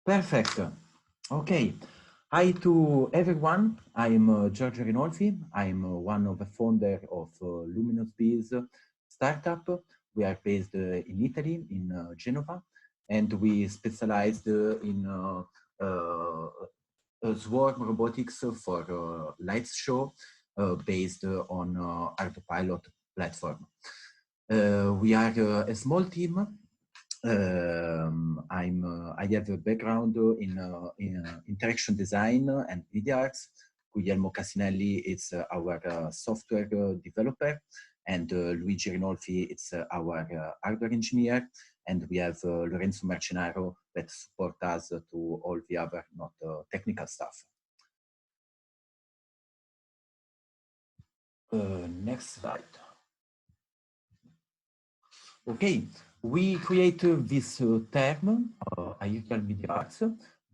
Perfect. Okay. Hi to everyone. I'm Giorgio Rinolfi. I'm one of the founder of Luminous Biz startup. We are based in Italy, in Genova, and we specialized in swarm robotics for light show based on ArduPilot platform. We are a small team. I have a background in interaction design and media arts. Guglielmo Casinelli is our software developer, and Luigi Rinolfi is our hardware engineer. And we have Lorenzo Marcenaro that support us to all the other not technical stuff. Next slide. Okay, we create this term, hierarchical media arts,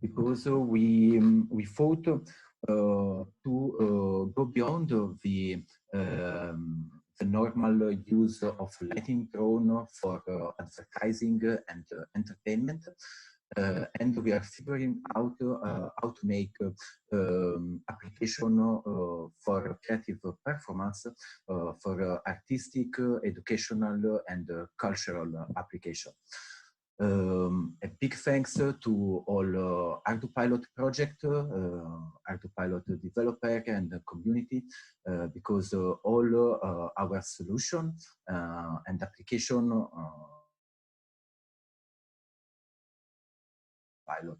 because we thought to go beyond the normal use of lighting drone for advertising and entertainment. And we are figuring out how to make application for creative performance, for artistic, educational, and cultural application. A big thanks to all ArduPilot project, ArduPilot developer and community, because all our solution and application pilot.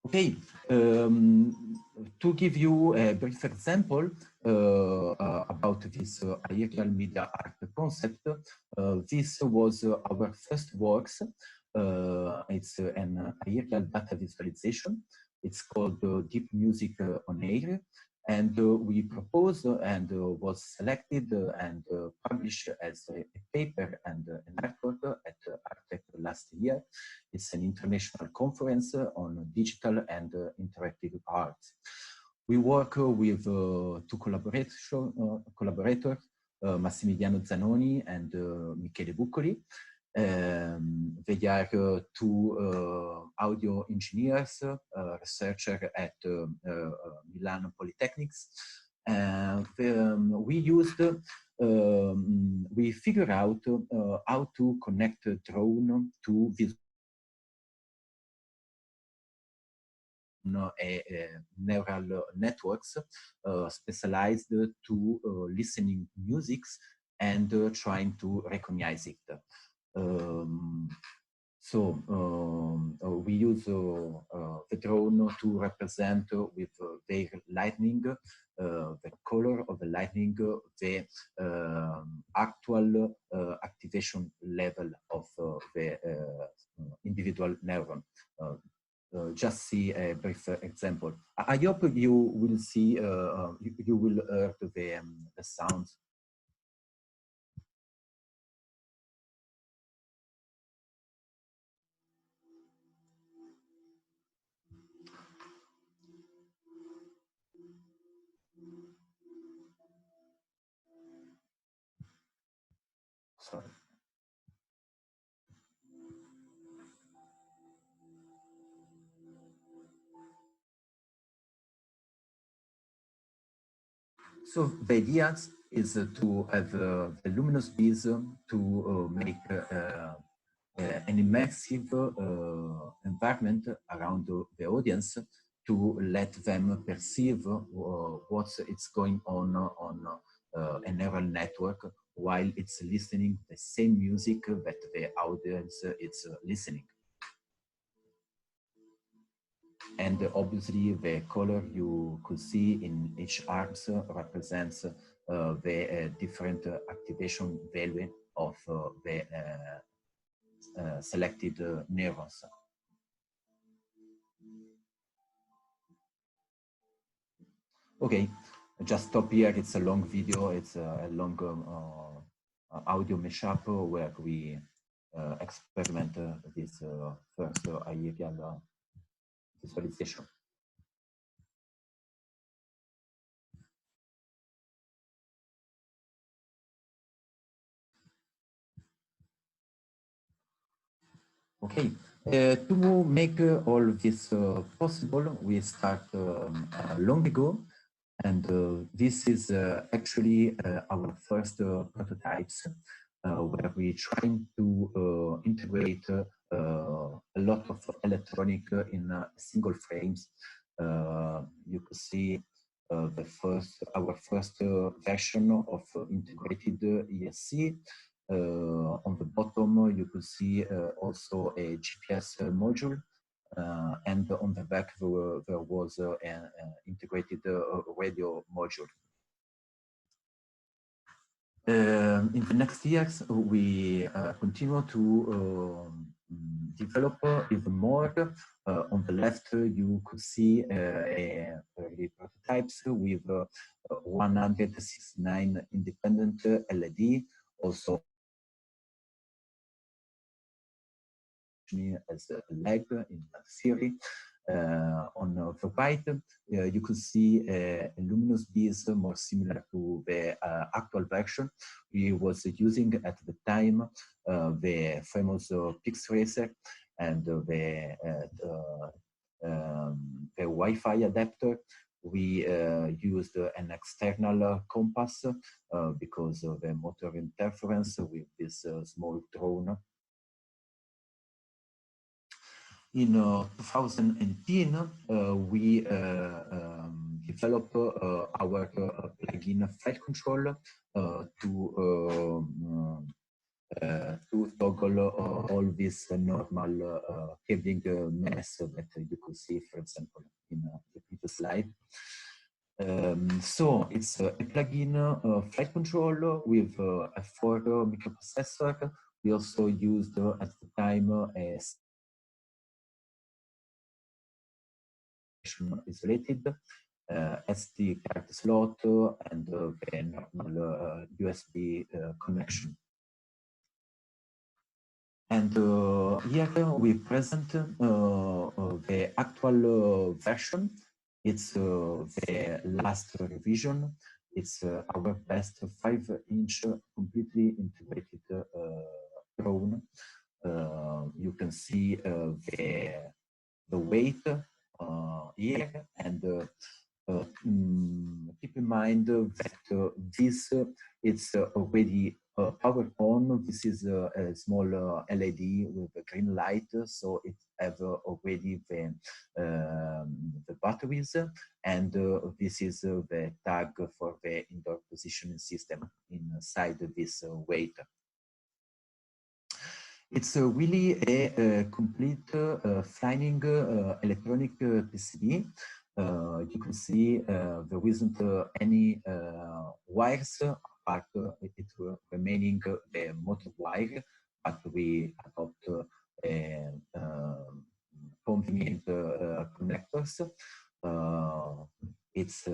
Okay, to give you a brief example about this hierarchical media art concept, this was our first works. It's an hierarchical data visualization. It's called Deep Music on Air. And we proposed and was selected and published as a paper and an artwork at Artec last year. It's an international conference on digital and interactive art. We work with two collaborators, Massimiliano Zanoni and Michele Buccoli. They are two audio engineers, researcher at Milan Polytechnics. We figured out how to connect a drone to visual neural networks specialized to listening musics and trying to recognize it. We use the drone to represent with their lightning, the color of the lightning, the actual activation level of the individual neuron. Just see a brief example. I hope you will see, you will hear the sounds. Sorry. So the idea is to have the Luminous Bees to make an immersive environment around the audience to let them perceive what's going on a neural network while it's listening the same music that the audience is listening. And obviously the color you could see in each arms represents the different activation value of the selected neurons. Okay, just stop here. It's a long video. It's a long audio mashup where we experiment this first hierarchical visualization. Okay, to make all this possible, we start long ago, and this is actually our first prototypes, where we trying to integrate a lot of electronic in single frames. You could see our first version of integrated ESC. On the bottom, you could see also a GPS module, and on the back there was an integrated radio module. In the next years, we continue to develop even more. On the left, you could see early prototypes with 169 independent LED, also as a leg in theory. On the right, you could see a Luminous bees more similar to the actual version. We was using at the time the famous PixRacer and the Wi-Fi adapter. We used an external compass because of the motor interference with this small drone. In 2018, we developed our plugin flight control to toggle all this normal cabling mess that you could see, for example, in the previous slide. So it's a plugin flight control with a 4 microprocessor. We also used at the time a isolated SD card slot and a normal USB connection. And here we present the actual version. It's the last revision. It's our best 5-inch completely integrated drone. You can see the weight here, and keep in mind that this it's already powered on. This is a small LED with a green light, so it have already the batteries, and this is the tag for the indoor positioning system inside this weight. It's really a complete flying electronic PCB. You can see there isn't any wires apart, it remaining the motor wire, but we adopt convenient connectors. It's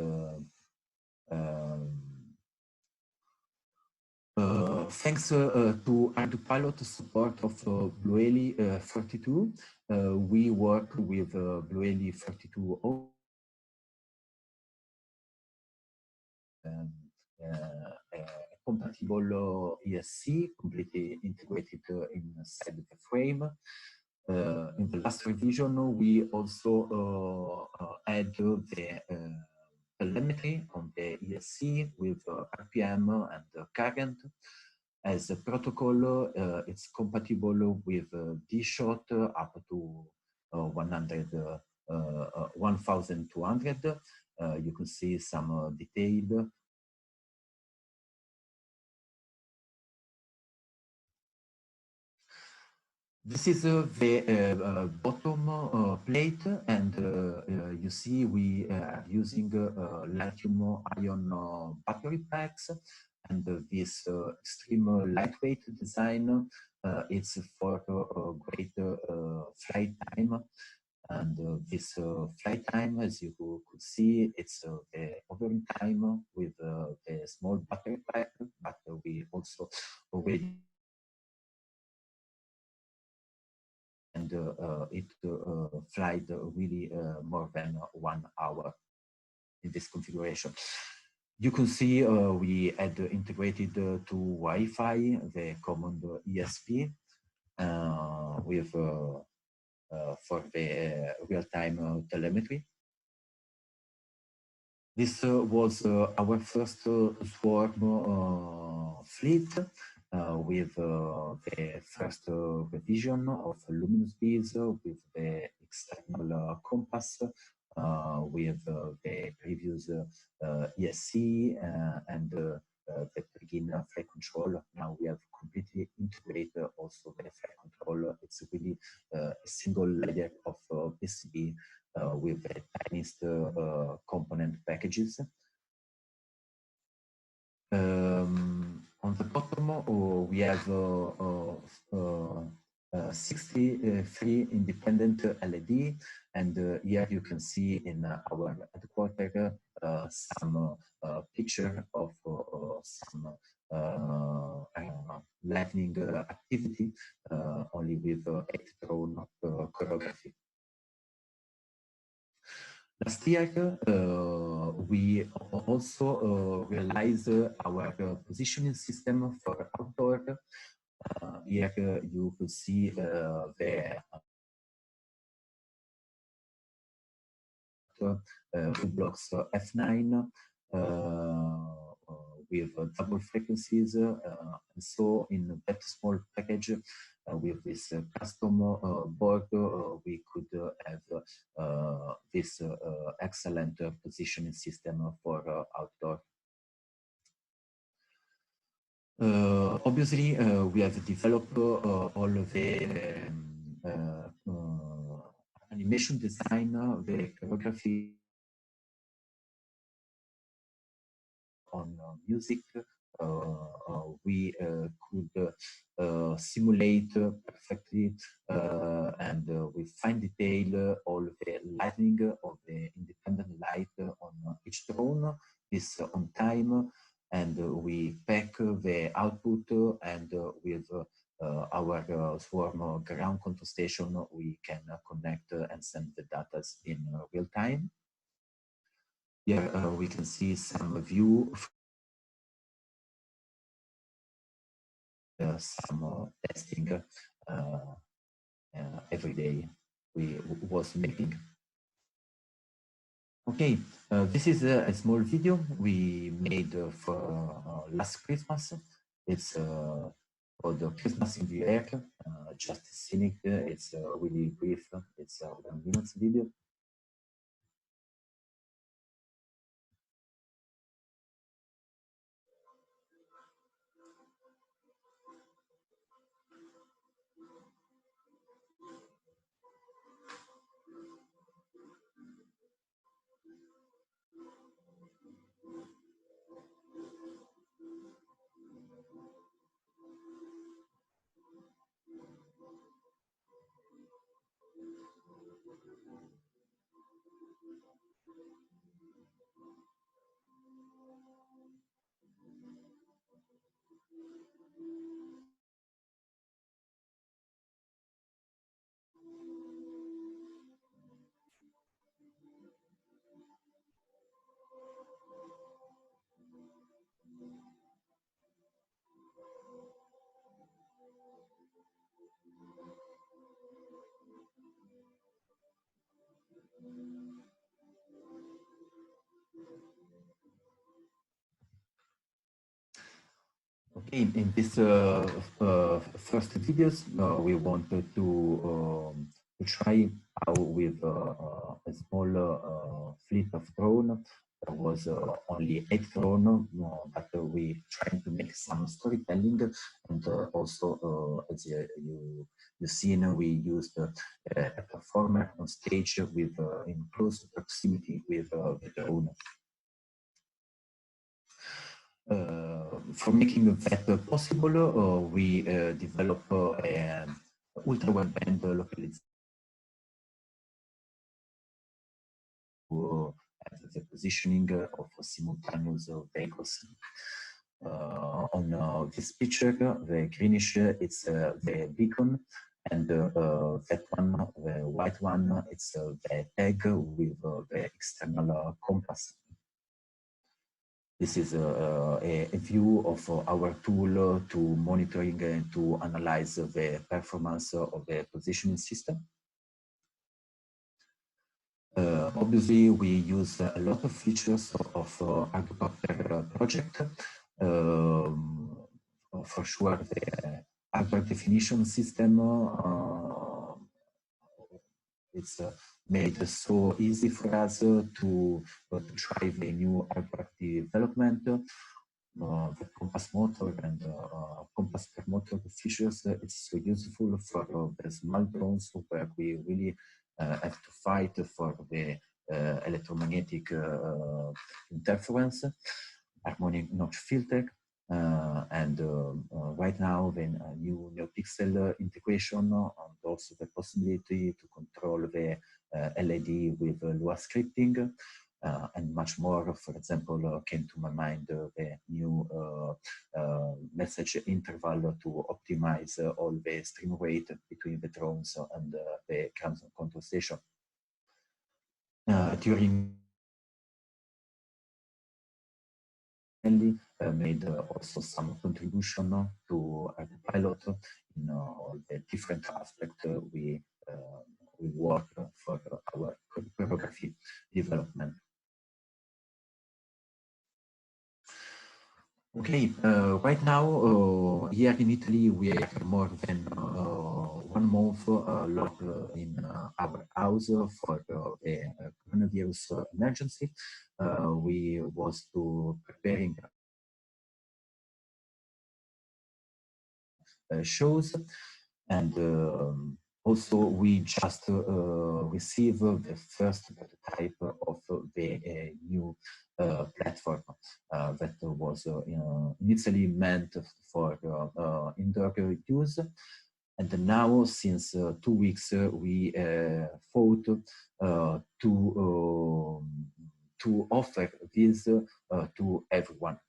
thanks to ArduPilot support of BlueEli 42, we work with BlueEli 42 compatible ESC, completely integrated inside the frame. In the last revision, we also add the telemetry on the ESC with RPM and current. As a protocol, it's compatible with D-Shot up to 1200. You can see some detail. This is the bottom plate, and you see we are using lithium-ion battery packs, and this extreme lightweight design, it's for great flight time. And this flight time, as you could see, it's the hovering time with the small battery pack, but we also already and it flied really more than 1 hour in this configuration. You can see we had integrated to Wi-Fi the common ESP. with for the real-time telemetry. This was our first swarm fleet with the first revision of Luminous beads with the external compass, with the previous ESC and the plugin flight control. Now we have completely integrated also the flight control. It's really a single layer of PCB with the tiniest component packages. On the bottom, we have 63 independent LED, and here you can see in our headquarters some picture of some lightning activity, only with 8 drone choreography. Last year, we also realized our positioning system for outdoor. Here you could see the two blocks F9 with double frequencies. And so in that small package, with this custom board, we could have this excellent positioning system for outdoor. Obviously, we have developed all of the animation design, the choreography on music. We could simulate perfectly and with fine detail all the lighting of the independent light on each drone is on time, and we pack the output, and with our swarm ground control station, we can connect and send the data in real time. Here we can see some view, some testing every day we was making. Okay, this is a small video we made for last Christmas. It's called Christmas in the Air, just scenic. It's really brief. It's a 1 minute video. Okay, in this first videos, we wanted to try out with a small fleet of drone. There was only 8 drone, but we trying to make some storytelling, and also as you've seen, we used a performer on stage with in close proximity with the drone. For making that possible, we develop an ultra-wideband localization at the positioning of simultaneous vehicles. On this picture, the greenish it's the beacon, and that one, the white one, it's the tag with the external compass. This is a view of our tool to monitoring and to analyze the performance of the positioning system. Obviously, we use a lot of features of ArduPilot project. For sure, the hardware definition system it's made so easy for us to try the new hardware development. The compass motor and compass per motor features, it's so useful for the small drones where we really have to fight for the electromagnetic interference, harmonic notch filter, and right now the new NeoPixel integration and also the possibility to control the LED with Lua scripting. And much more. For example, came to my mind the new message interval to optimize all the stream rate between the drones and the ground control station. During made also some contribution to ArduPilot in all the different aspects we work for our choreography development. Okay, right now here in Italy we have more than 1 month locked in our house for the coronavirus emergency. We was preparing shows, and also we just received the first prototype of the new platform that was initially meant for indoor use. And now, since 2 weeks, we thought to offer this to everyone.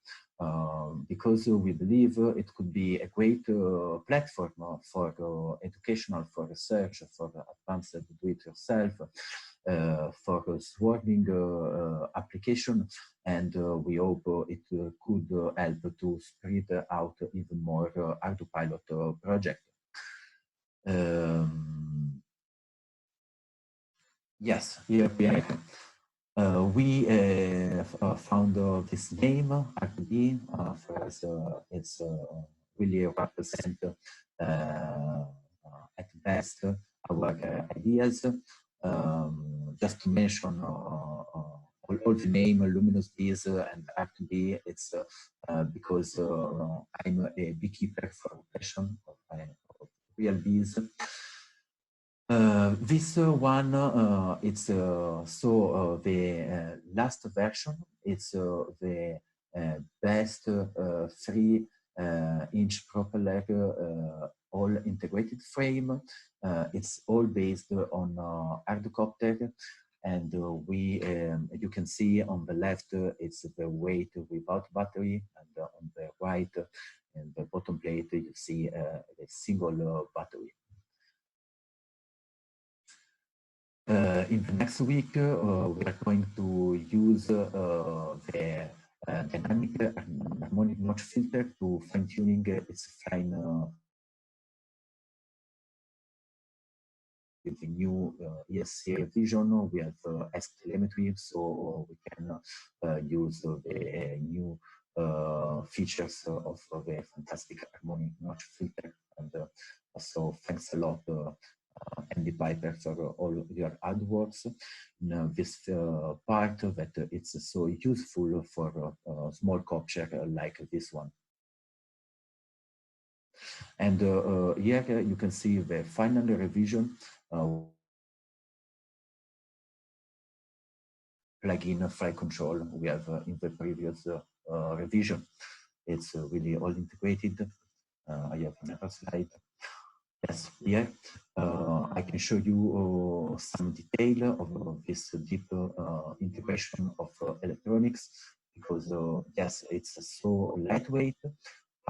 Because we believe it could be a great platform for educational, for research, for advanced do-it-yourself, for swarming application, and we hope it could help to spread out even more ArduPilot project. Yes, here we are. We found this name, RD, for us, it's really represent at best our ideas. Just to mention all the name, Luminous bees and RD, it's because I'm a beekeeper for passion of real bees. This one, it's so the last version. It's the best 3-inch propeller, all integrated frame. It's all based on Arducopter, and you can see on the left it's the weight without battery, and on the right and the bottom plate you see a single battery. In the next week, we are going to use the dynamic harmonic notch filter to fine-tuning its fine with the new ESC vision. We have S-telemetry, so we can use the new features of the fantastic harmonic notch filter. And so thanks a lot, Andy Piper, for all your hard works in this part that it's so useful for small capture like this one. And here you can see the final revision plugin flight control we have in the previous revision. It's really all integrated. I have another slide. Yes, here I can show you some detail of this deep integration of electronics, because yes, it's so lightweight,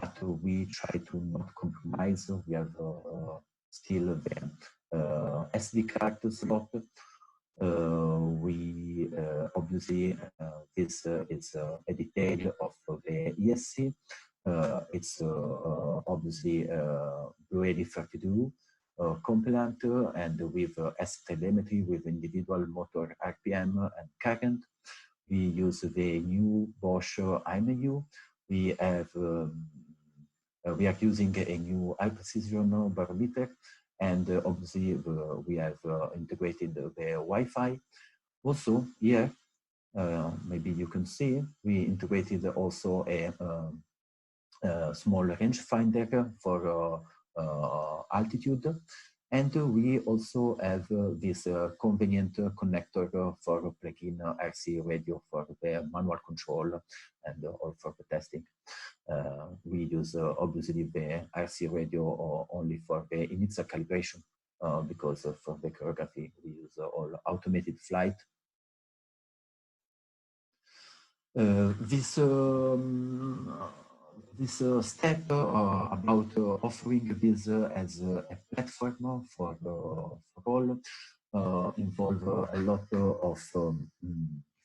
but we try to not compromise. We have still the SD card slot. We obviously this is a detail of the ESC. It's obviously Blue 32 compliant and with S-telemetry with individual motor RPM and current. We use the new Bosch IMU. We are using a new high precision barometer, and obviously we have integrated the Wi-Fi. Also here, maybe you can see, we integrated also a small rangefinder for altitude. And we also have this convenient connector for plug-in RC radio for the manual control and all for the testing. We use obviously the RC radio only for the initial calibration because for the choreography we use all automated flight. This step about offering this as a platform for all involve a lot of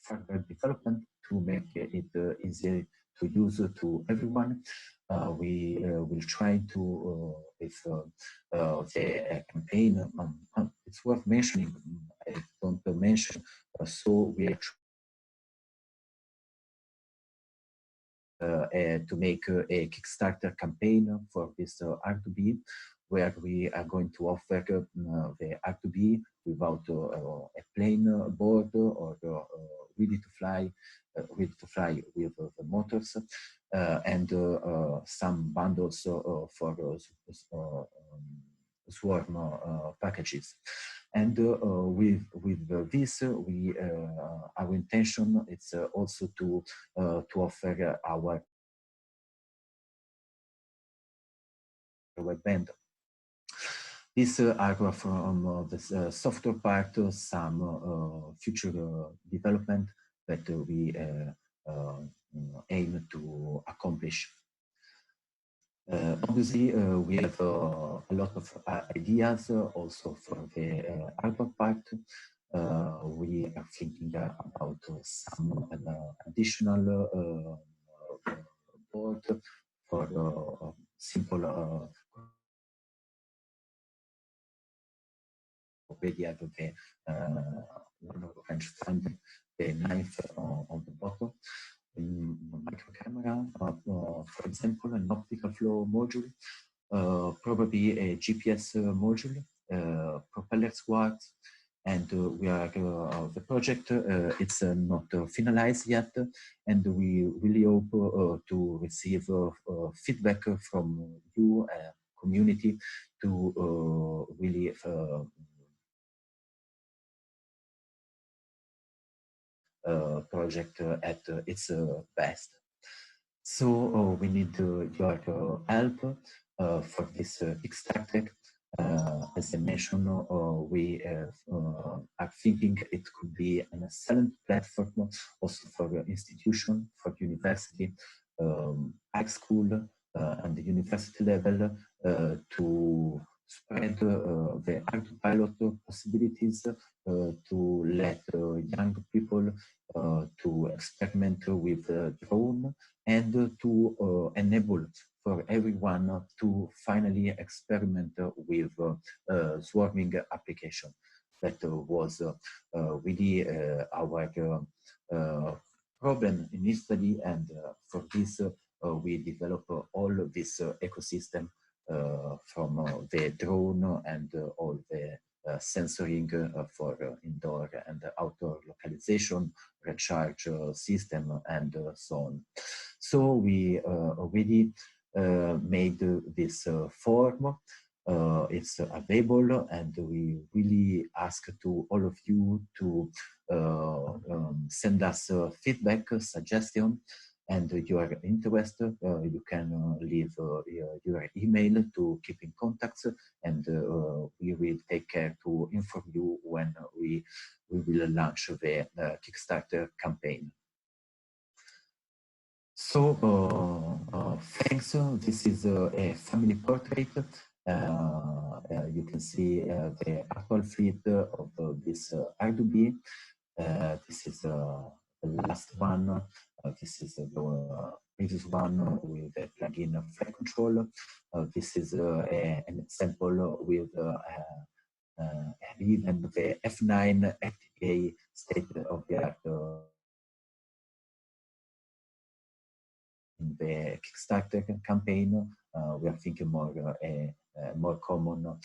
further development to make it easy to use to everyone. We will try to, if the campaign, it's worth mentioning, I don't mention, so we are to make a Kickstarter campaign for this R2B, where we are going to offer the R2B without a plane board or ready to fly with the motors, and some bundles for swarm packages. And with this, our intention is also to offer our web band. These are from the software part, some future development that we aim to accomplish. Obviously, we have a lot of ideas also for the hardware part. We are thinking about some additional board for simple. Already have the range finder, the knife on the bottom. Micro camera, for example, an optical flow module, probably a GPS module, propeller squads, and we are the project. It's not finalized yet, and we really hope to receive feedback from you, community, to really. Project at its best. So we need your help for this Kickstarter. As I mentioned, we are thinking it could be an excellent platform also for institution, for university, high school, and the university level to spread the ArduPilot possibilities, to let young people to experiment with drone, and to enable for everyone to finally experiment with swarming application. That was really our problem in Italy, and for this we develop all this ecosystem from the drone and all the sensoring for indoor and outdoor localization, recharge system, and so on. So we already made this form. It's available, and we really ask to all of you to send us feedback, suggestion, and you are interested, you can leave your email to keep in contact, and we will take care to inform you when we will launch the Kickstarter campaign. So thanks. This is a family portrait. You can see the actual fleet of this R2B. This is the last one. This is the previous one with a plugin flight control. This is an example with even the F9 FTA state-of-the-art in the Kickstarter campaign. We are thinking more more common.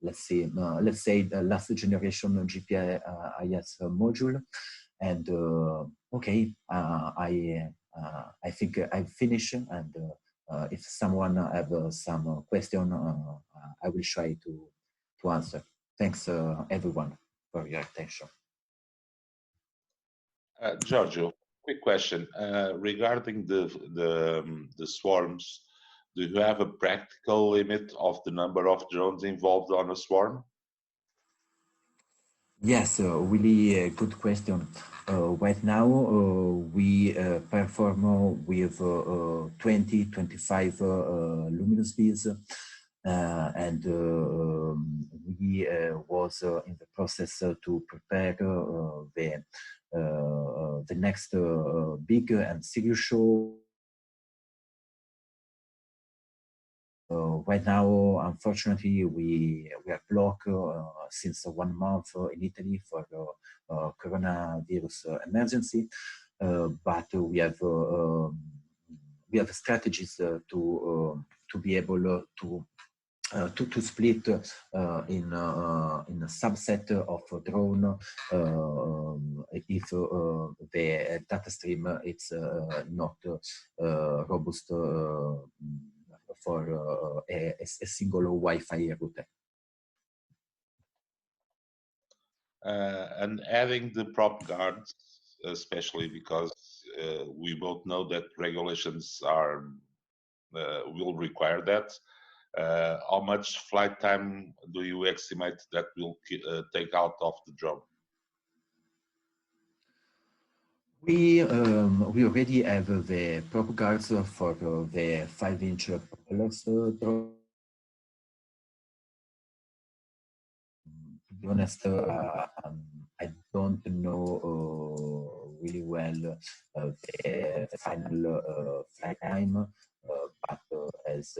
Let's say the last generation GPIS module. And okay, I think I've finished. And if someone have some question, I will try to answer. Thanks everyone for your attention. Giorgio, quick question regarding the swarms. Do you have a practical limit of the number of drones involved on a swarm? Yes, really good question. Right now, we perform with 20, 25 Luminous bees, and we was in the process to prepare the next big and serious show. Right now, unfortunately, we are blocked since 1 month in Italy for the coronavirus emergency, but we have strategies to be able to split in a subset of drone if the data stream is not robust for a single Wi-Fi router. And adding the prop guards, especially because we both know that regulations are will require that. How much flight time do you estimate that will take out of the drone? We already have the prop guards for the 5-inch propellers drone. To be honest, I don't know really well the final flight time, but as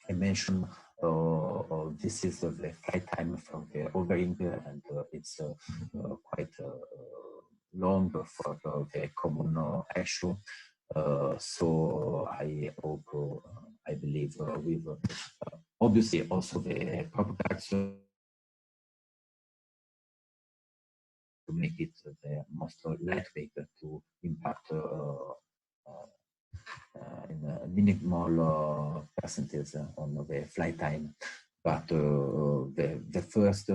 I mentioned, this is the flight time from the hovering, and it's quite long for the common issue. So I hope, I believe, with obviously also the prop guards to make it the most lightweight to impact in a minimal percentage on the flight time. But the first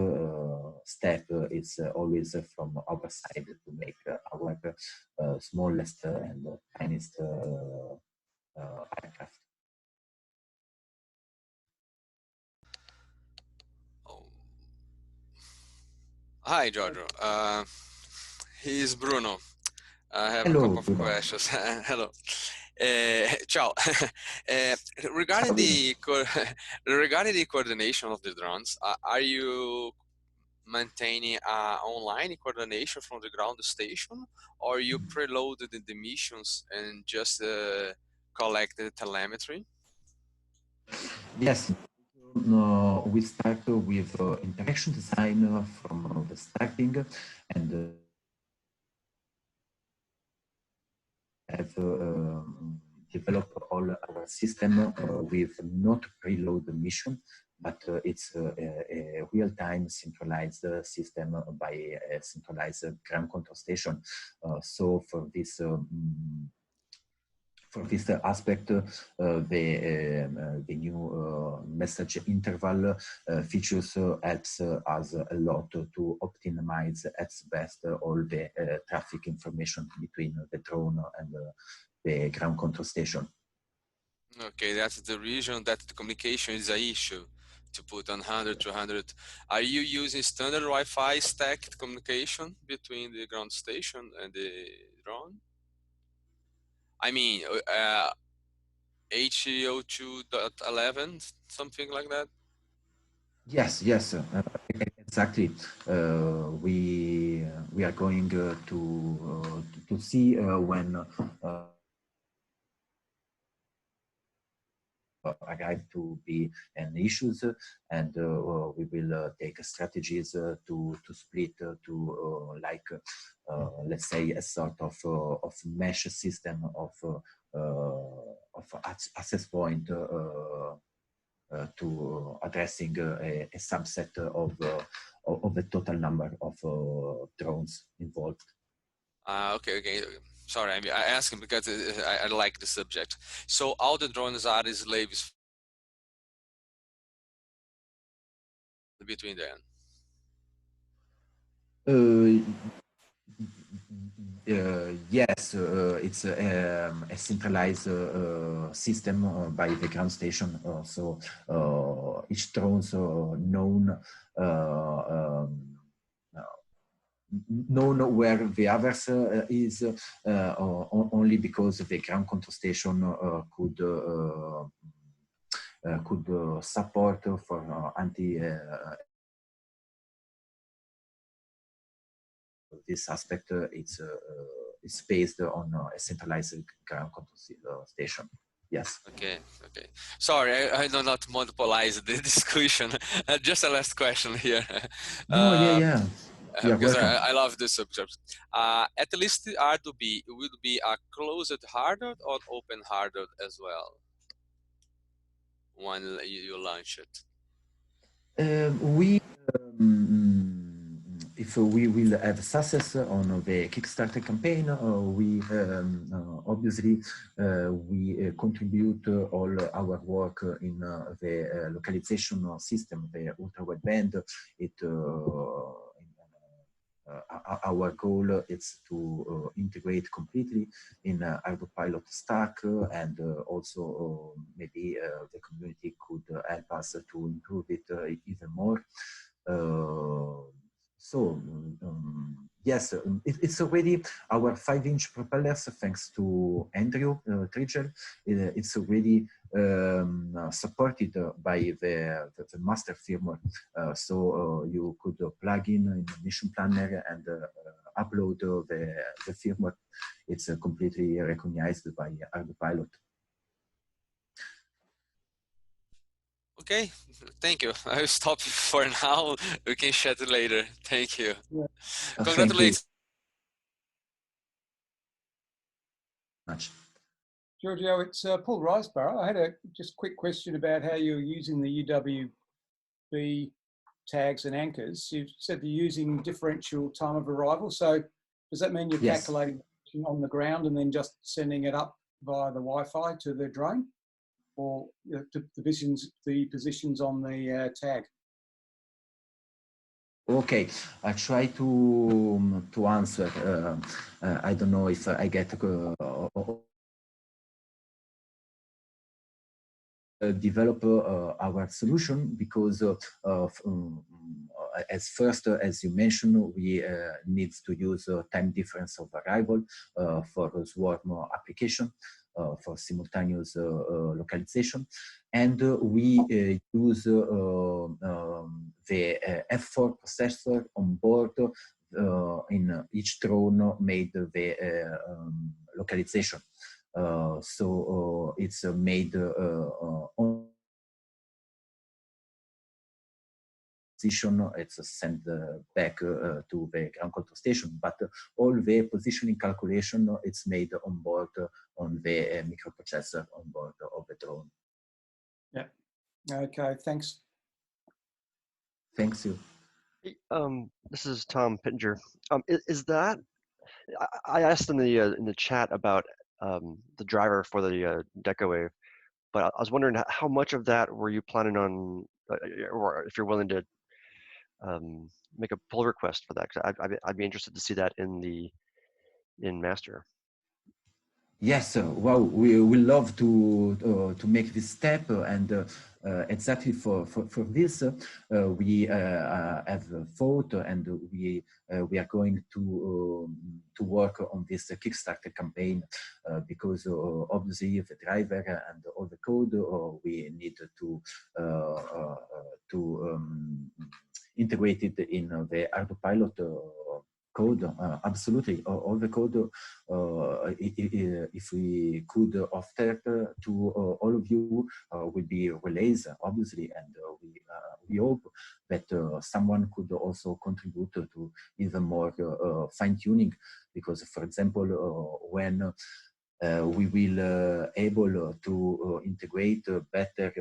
step is always from our side to make our smallest and tiniest aircraft. Hi, Giorgio. He's Bruno. I have Hello, a couple of Bruno. questions. Hello. Ciao. Regarding regarding the coordination of the drones, are you maintaining online coordination from the ground station, or you preloaded the missions and just collect the telemetry? Yes, we start with interaction design from the starting, and have developed all our system with not preload mission, but it's a real-time synchronized system by a synchronized ground control station. So for this aspect, the new message interval features helps us a lot to optimize at best all the traffic information between the drone and the ground control station. Okay, that's the reason that the communication is an issue to put on 100 to 100. Are you using standard Wi-Fi stacked communication between the ground station and the drone? I mean, HO2.11, something like that? Yes, exactly. we are going to see when arrive to be an issues, and we will take strategies to split to like let's say a sort of mesh system of access point to addressing a subset of the total number of drones involved. Okay. Sorry, I ask him because I like the subject. So all the drones are slaves between them. Yes, it's a centralized system by the ground station. So each drone's known known where the others is only because the ground control station could support for anti this aspect. It's based on a centralized ground control station. Yes. Okay. Sorry, I know not to monopolize the discussion. Just a last question here. No, yeah. Because Welcome. I love this subject. At least ArduPilot will be a closed hardware or open hardware as well when you launch it. If we will have success on the Kickstarter campaign, we obviously we contribute all our work in the localization system, the ultra wideband. Our goal is to integrate completely in ArduPilot stack, and also maybe the community could help us to improve it even more. Yes, it's already our 5-inch propellers, thanks to Andrew Tridgell. It's already supported by the master firmware. So you could plug in the mission planner and upload the firmware. It's completely recognized by ArduPilot. Okay, thank you. I'll stop for now. We can chat later. Thank you. Yeah. Congratulations. Much. Giorgio, it's Paul Riseborough. I had a just quick question about how you're using the UWB tags and anchors. You said you're using differential time of arrival. So does that mean you're calculating on the ground and then just sending it up via the Wi-Fi to the drone, or the positions on the tag? Okay, I try to answer. I don't know if I get develop our solution, because as you mentioned, we need to use time difference of arrival for swarm application, for simultaneous localization, and we use the F4 processor on board in each drone made the localization. So it's made on position. It's sent back to the ground control station, but all the positioning calculation it's made on board on the microprocessor on board of the drone. Yeah. Okay. Thanks. Thanks you. This is Tom Pittenger. Is that? I asked in the chat about the driver for the DecoWave, but I was wondering how much of that were you planning on, or if you're willing to make a pull request for that, because I'd be interested to see that in master. Yes, well, we love to make this step, and exactly for this, we have thought, and we are going to work on this Kickstarter campaign, because obviously the driver and all the code we need to integrate it in the ArduPilot code, absolutely. All the code, if we could offer to all of you, would be released, obviously, and we hope that someone could also contribute to even more fine-tuning, because, for example, when we will able to integrate better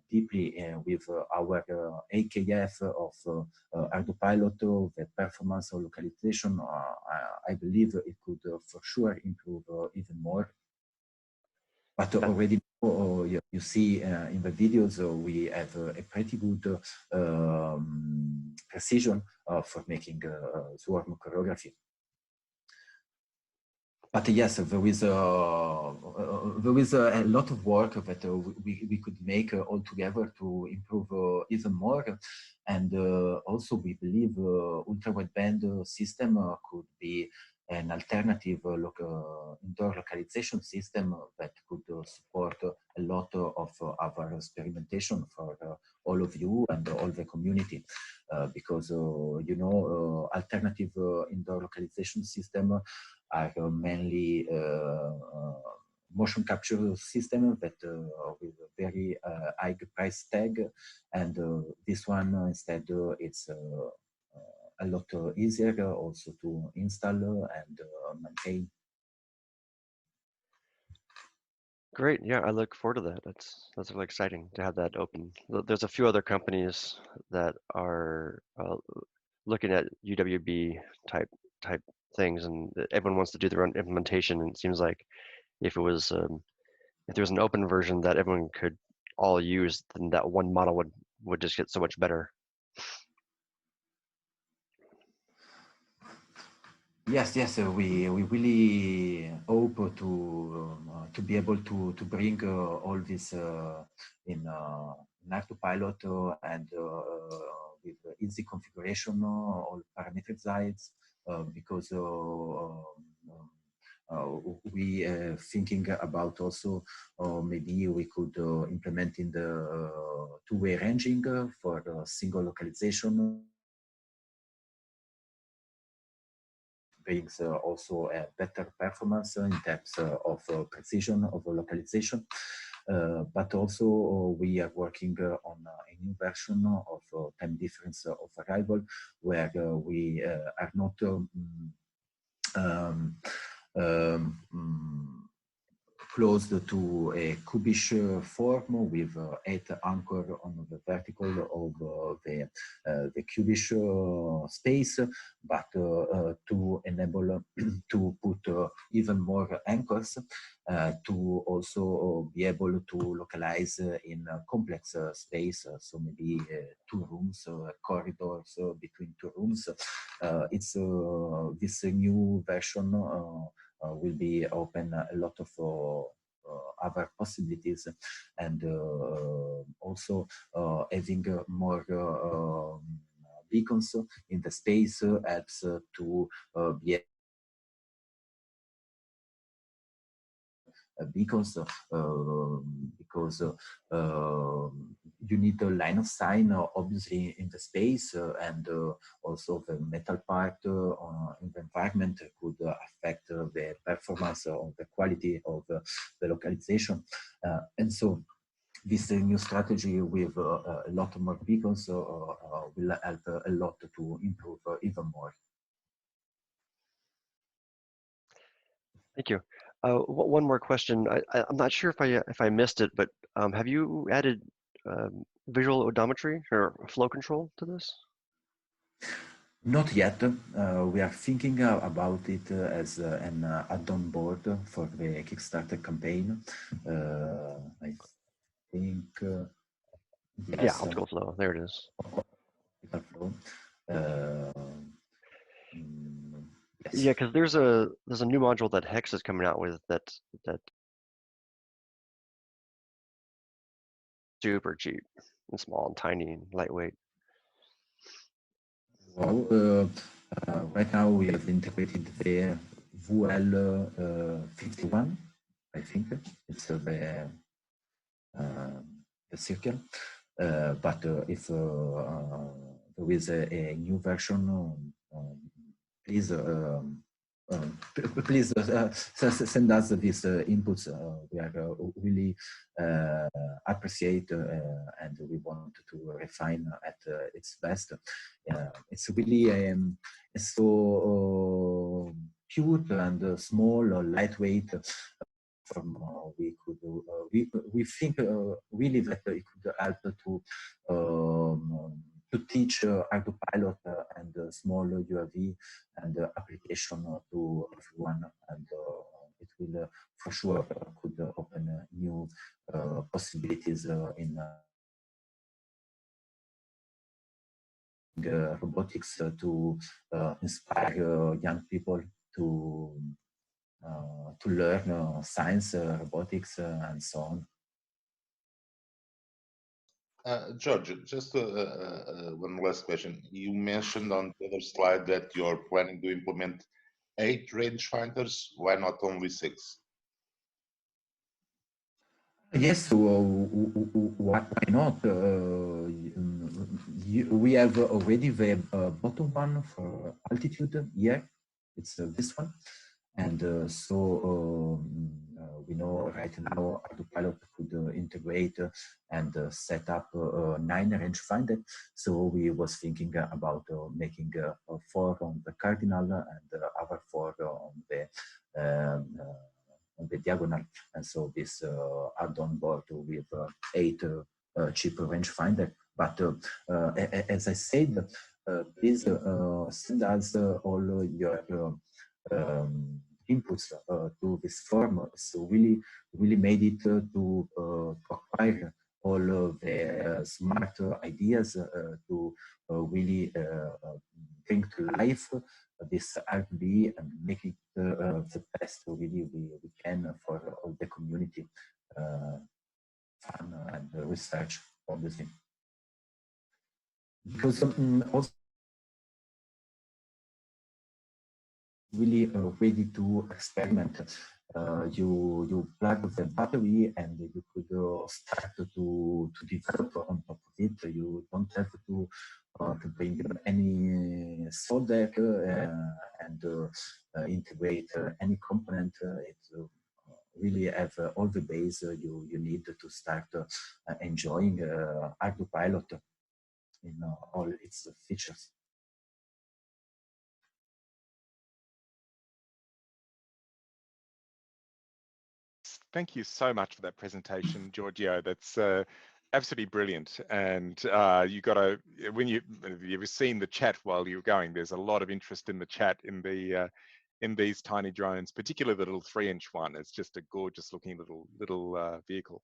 deeply with our AKF of ArduPilot, the performance of localization. I believe it could for sure improve even more. But already you see in the videos, we have a pretty good precision for making swarm choreography. But yes, there is a lot of work that we could make all together to improve even more. And also we believe ultra-wideband system could be an alternative indoor localization system that could support a lot of our experimentation for all of you and all the community. Because, you know, alternative indoor localization system are mainly motion capture system that with a very high price tag, and this one instead it's a lot easier also to install and maintain. Great. Yeah, I look forward to that. That's really exciting to have that open. There's a few other companies that are looking at UWB type things, and everyone wants to do their own implementation. And it seems like if it was if there was an open version that everyone could all use, then that one model would just get so much better. Yes, we really hope to be able to bring all this in ArduPilot and with easy configuration, all parameterized, because we thinking about also maybe we could implement in the two-way ranging for single localization. Brings also a better performance in terms of precision of localization. But also we are working on a new version of time difference of arrival, where we are not closed to a cubish form with 8 anchor on the vertical of the cubish space, but to enable to put even more anchors to also be able to localize in complex space, so maybe 2 rooms, corridors between 2 rooms. It's this new version will be open a lot of other possibilities, and also having more beacons in the space helps to be beacons because you need a line of sign obviously in the space, and also the metal part in the environment could affect the performance or the quality of the localization, and so this new strategy with a lot more beacons will help a lot to improve even more. Thank you. One more question. I'm not sure if I missed it, but have you added visual odometry or flow control to this? Not yet. We are thinking about it as an add-on board for the Kickstarter campaign. I think yes. Yeah, optical flow. There it is. Optical flow. Yes. Yeah, because there's a new module that Hex is coming out with that super cheap and small and tiny and lightweight. Well, right now we have integrated the VL 51. I think it's the circle. But if there is a new version please please send us these inputs. We are really appreciate and we want to refine at its best. It's really so cute and small, lightweight. We think really that it could help to teach ArduPilot and small UAV and application to everyone, and it will for sure could open new possibilities in robotics to inspire young people to learn science, robotics, and so on. George, just one last question. You mentioned on the other slide that you're planning to implement 8 rangefinders. Why not only 6? Yes, why not? We have already the bottom one for altitude here. It's this one. And we know right now ArduPilot could integrate and set up 9 rangefinder. So we was thinking about making 4 on the cardinal and other 4 on the diagonal. And so this add-on board with 8 cheap rangefinder. But as I said, please send us all your inputs to this form. So really made it to acquire all of the smart ideas to really bring to life this RB and make it the best really we can for all the community, fun and research, obviously. Because also really ready to experiment. You plug the battery and you could start to develop on top of it. You don't have to bring any solder and integrate any component. It really have all the base you need to start enjoying ArduPilot in all its features. Thank you so much for that presentation, Giorgio. That's absolutely brilliant. And you got to, when you've seen the chat while you were going, there's a lot of interest in the chat in these tiny drones, particularly the little 3-inch one. It's just a gorgeous looking little vehicle.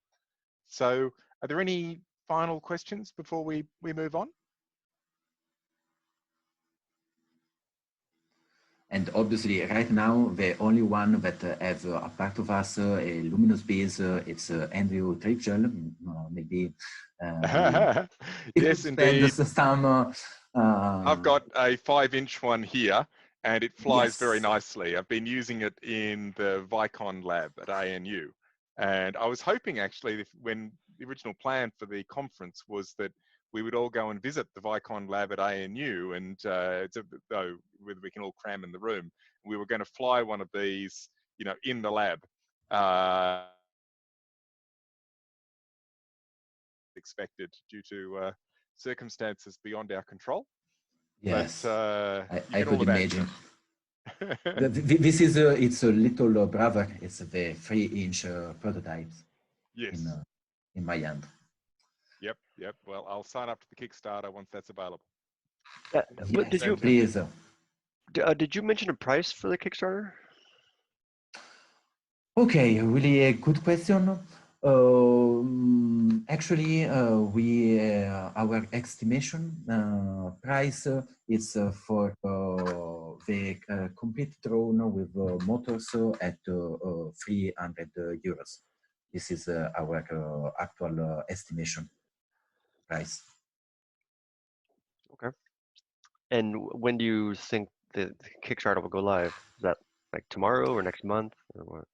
So are there any final questions before we move on? And obviously, right now, the only one that has a part of us, a Luminous base, it's Andrew Trichel. Maybe yes, indeed. Some, I've got a 5-inch one here, and it flies yes. very nicely. I've been using it in the Vicon lab at ANU. And I was hoping, actually, when the original plan for the conference was that we would all go and visit the Vicon lab at ANU, and though whether we can all cram in the room, we were going to fly one of these, you know, in the lab. Expected due to circumstances beyond our control. Yes, but, I could imagine. This is it's a little brother. It's the 3-inch prototype. Yes. In my hand. Yep. Well, I'll sign up to the Kickstarter once that's available. But yes, please. Did you mention a price for the Kickstarter? Okay, really a good question. Actually, our estimation price is for the complete drone with motors at 300 euros. This is our actual estimation price. Okay. And when do you think the Kickstarter will go live? Is that like tomorrow or next month or what?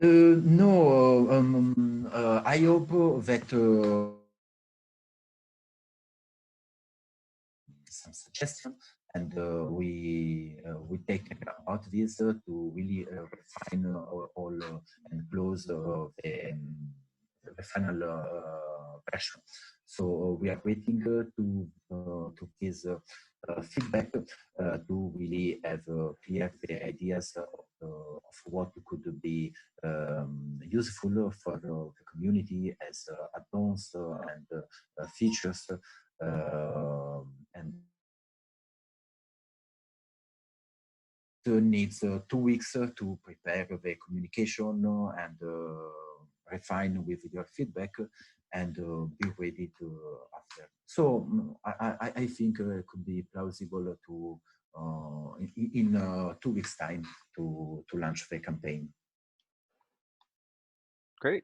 No, I hope that some suggestion and we take care about this to really refine all and close the final version. So we are waiting to this feedback to really have clear the ideas of what could be useful for the community as add-ons and features, and needs 2 weeks to prepare the communication and refine with your feedback and be ready to after. So I think it could be plausible to in 2 weeks time to launch the campaign. Great.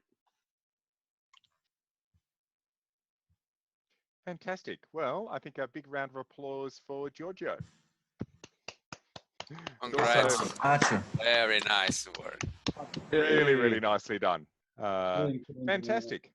Fantastic. Well, I think a big round of applause for Giorgio. Congrats. Also, Very nice work. Really, really nicely done. Really put into the Fantastic.